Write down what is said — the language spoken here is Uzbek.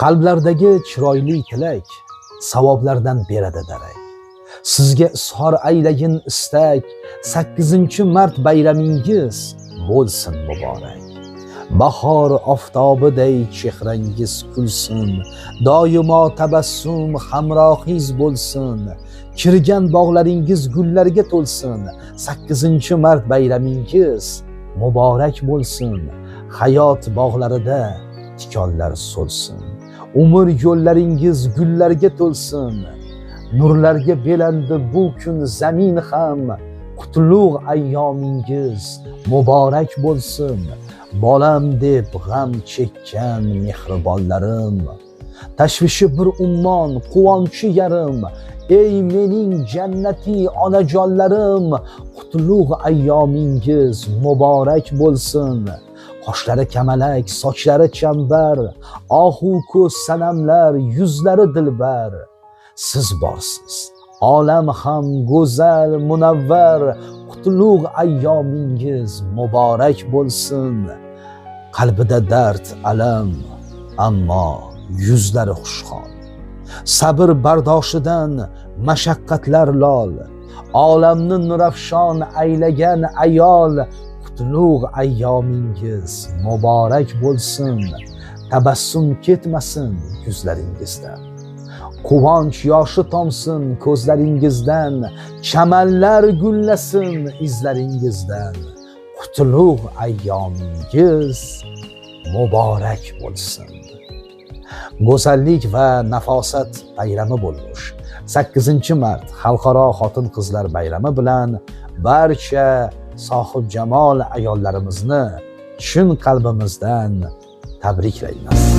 Qalblardagi chiroyli tilak savoblardan beradi darak. Sizga izhor aylayin istak, 8-mart bayramingiz bo'lsin muborak. Bahor oftobiday chehrangiz kulsin, doimo tabassum hamrohiz bo'lsin. Kirgan bog'laringiz gullarga to'lsin, 8-mart bayramingiz muborak bo'lsin. Hayot bog'larida tikonlar so'lsin, umr yo'llaringiz gullarga to'lsin. Nurlarga belandi bu kun zamin ham, qutlug' ayyomingiz muborak bo'lsin. Bolam deb g'am chekkan mehribonlarim, tashvishi bir ummon quvonchi yarim. Ey mening jannatiy onajonlarim, qutlug' ayyomingiz muborak bo'lsin. Qoshlari kamalak, sochlari chambar, ohu ko'z sanamlar, yuzlari dilbar. Siz borsiz, olam ham go'zal, munavvar. Qutlug' ayyomingiz muborak bo'lsin. Qalbida dard, alam, ammo yuzlari xushxon. Sabr bardoshidan mashaqqatlar lol. Olamni nurafshon aylagan ayol. Qutlug' ayyomingiz muborak bo'lsin. Tabassum ketmasin yuzlaringizdan, quvonch yoshi tomsin ko'zlaringizdan. Chamanlar gullasin izlaringizdan. Qutlug' ayyomingiz muborak bo'lsin. Go'zallik va nafosat bayrami bo'lmuş 8-mart Xalqaro xotin-qizlar bayrami bilan barcha sohib jamol ayollarimizni chin qalbimizdan tabriklaymiz.